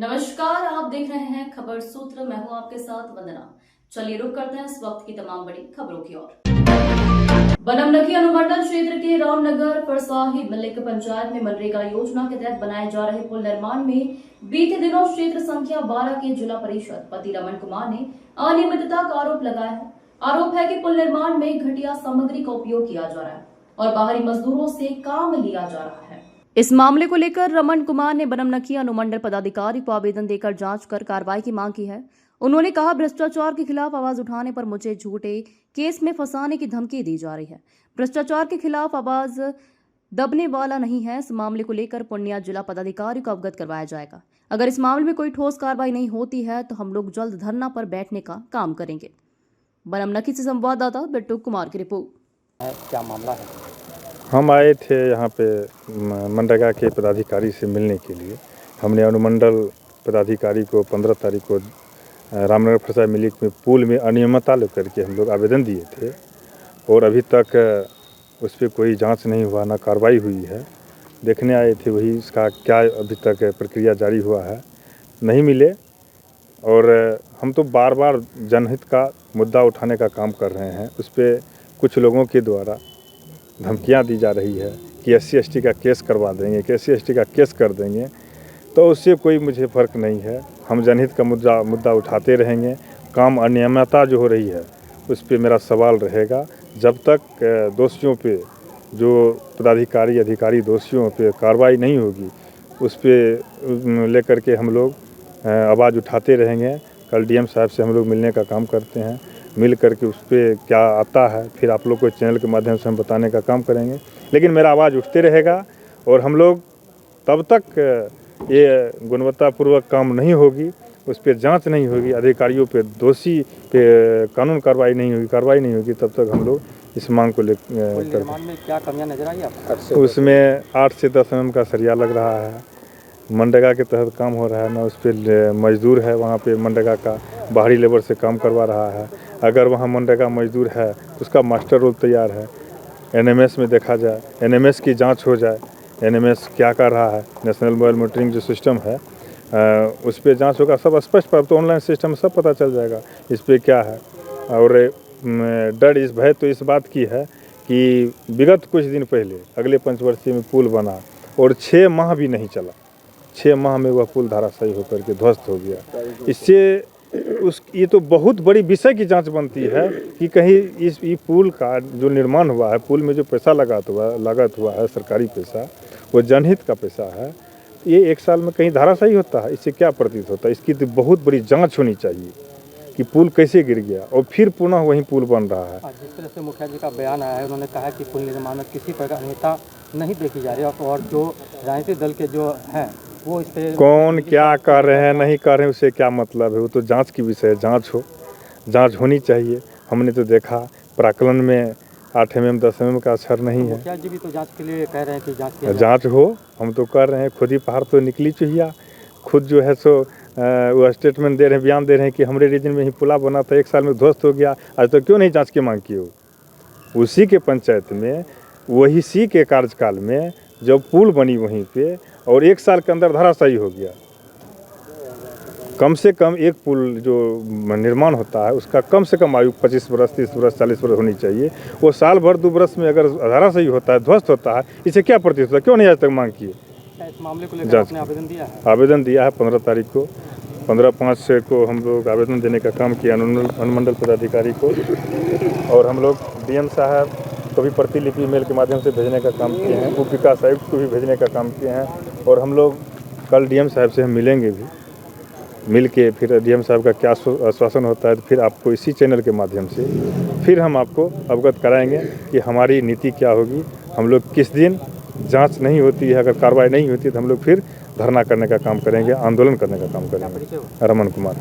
नमस्कार, आप देख रहे हैं खबर सूत्र। मैं हूं आपके साथ वंदना। चलिए रुक करते हैं इस वक्त की तमाम बड़ी खबरों की ओर। बनमनखी अनुमंडल क्षेत्र के रामनगर परसाही मलिक पंचायत में मनरेगा योजना के तहत बनाए जा रहे पुल निर्माण में बीते दिनों क्षेत्र संख्या 12 के जिला परिषद पति रमन कुमार ने अनियमितता का आरोप लगाया है। आरोप है कि पुल निर्माण में घटिया सामग्री का उपयोग किया जा रहा है और बाहरी मजदूरों से काम लिया जा रहा है। इस मामले को लेकर रमन कुमार ने बनमनखी अनुमंडल पदाधिकारी को आवेदन देकर जांच कर कार्रवाई की मांग की है। उन्होंने कहा, भ्रष्टाचार के खिलाफ आवाज उठाने पर मुझे झूठे केस में फंसाने की धमकी दी जा रही है। भ्रष्टाचार के खिलाफ आवाज दबने वाला नहीं है। इस मामले को लेकर पूर्णिया जिला पदाधिकारी को अवगत करवाया जाएगा। अगर इस मामले में कोई ठोस कार्रवाई नहीं होती है तो हम लोग जल्द धरना पर बैठने का काम करेंगे। बनमनखी से संवाददाता बिट्टू कुमार की रिपोर्ट। क्या मामला है? हम आए थे यहाँ पे मनरेगा के पदाधिकारी से मिलने के लिए। हमने अनुमंडल पदाधिकारी को 15 तारीख को रामनगर परसाही मलिक में पुल में अनियमितता लेकर के हम लोग आवेदन दिए थे और अभी तक उस पर कोई जांच नहीं हुआ, ना कार्रवाई हुई है। देखने आए थे वही, इसका क्या अभी तक प्रक्रिया जारी हुआ है नहीं मिले। और हम तो बार बार जनहित का मुद्दा उठाने का काम कर रहे हैं। उस पर कुछ लोगों के द्वारा धमकियां दी जा रही है कि SC/ST का केस करवा देंगे, कि SC/ST का केस कर देंगे। तो उससे कोई मुझे फ़र्क नहीं है। हम जनहित का मुद्दा उठाते रहेंगे। काम अनियमितता जो हो रही है उस पर मेरा सवाल रहेगा। जब तक दोषियों पे, जो पदाधिकारी अधिकारी दोषियों पे कार्रवाई नहीं होगी, उस पर लेकर के हम लोग आवाज़ उठाते रहेंगे। कल DM साहब से हम लोग मिलने का काम करते हैं। मिल करके उस पर क्या आता है फिर आप लोग को चैनल के माध्यम से हम बताने का काम करेंगे। लेकिन मेरा आवाज़ उठते रहेगा और हम लोग तब तक ये गुणवत्तापूर्वक काम नहीं होगी, उस पर जांच नहीं होगी, अधिकारियों पे दोषी पे कानून कार्रवाई नहीं होगी, तब तक हम लोग इस मांग को लेकर। निर्माण में क्या कमियां नजर आई आपको? उसमें 8 से 10 mm का सरिया लग रहा है। मनरेगा के तहत काम हो रहा है ना, उस पर मजदूर है, वहाँ पे मनरेगा का बाहरी लेबर से काम करवा रहा है। अगर वहाँ मनरेगा मजदूर है तो उसका मास्टर रोल तैयार है। NMS में देखा जाए, NMS की जांच हो जाए, NMS क्या कर रहा है, नेशनल मोबाइल मॉनिटरिंग जो सिस्टम है उस पर जांच होगा, सब स्पष्ट पर तो ऑनलाइन सिस्टम सब पता चल जाएगा इस पर क्या है। और डर इस भय तो इस बात की है कि विगत कुछ दिन पहले अगले पंचवर्षीय में पुल बना और 6 माह भी नहीं चला। 6 माह में वह पुल धराशायी होकर के ध्वस्त हो गया। इससे ये तो बहुत बड़ी विषय की जांच बनती है कि कहीं इस पुल का जो निर्माण हुआ है, पुल में जो पैसा लागत हुआ है, सरकारी पैसा, वो जनहित का पैसा है। ये 1 साल में कहीं धराशायी होता है? इससे क्या प्रतीत होता है? इसकी तो बहुत बड़ी जांच होनी चाहिए कि पुल कैसे गिर गया और फिर पुनः वहीं पुल बन रहा है। जिस तरह से मुखिया जी का बयान आया है, उन्होंने कहा कि पुल निर्माण में किसी प्रकार अनियमितता नहीं देखी जा रही और जो राजनीतिक दल के जो हैं वो इस पर कौन क्या कर रहे हैं नहीं कर रहे हैं उससे क्या मतलब है? वो तो जांच की विषय है। जांच होनी चाहिए। हमने तो देखा प्राकलन में 8 mm 10 mm का अक्षर नहीं है। मुखिया जी भी तो जांच के लिए कह रहे हैं कि जांच हो, हम तो कर रहे हैं। खुद ही पहाड़ तो निकली चुहिया, खुद जो है सो वो स्टेटमेंट दे रहे हैं, बयान दे रहे हैं कि हमारे रीजन में ही पुला बना था, 1 साल में ध्वस्त हो गया। आज तो क्यों नहीं जांच की मांग की हो? उसी के पंचायत में, वही सी के कार्यकाल में जब पुल बनी वहीं पे और 1 साल के अंदर धराशायी हो गया। कम से कम एक पुल जो निर्माण होता है उसका कम से कम आयु 25 वर्ष 30 वर्ष 40 वर्ष होनी चाहिए। वो साल भर 2 वर्ष में अगर धराशायी होता है, ध्वस्त होता है, इसे क्या प्रतीत होता है? क्यों नहीं आज तक मांग की? इस मामले को लेकर आपने आवेदन दिया है? आवेदन दिया है 15 तारीख को। 15/5 को हम लोग आवेदन देने का काम किया अनुमंडल पदाधिकारी को और हम लोग DM साहब को भी प्रतिलिपि मेल के माध्यम से भेजने का काम किए हैं। उप विकास आयुक्त को भी भेजने का काम किए हैं और हम लोग कल DM साहब से हम मिलेंगे भी। मिल के फिर DM साहब का क्या आश्वासन होता है तो फिर आपको इसी चैनल के माध्यम से फिर हम आपको अवगत कराएंगे कि हमारी नीति क्या होगी। हम लोग किस दिन जांच नहीं होती है, अगर कार्रवाई नहीं होती है तो हम लोग फिर धरना करने का काम करेंगे, आंदोलन करने का काम करेंगे। रमन कुमार।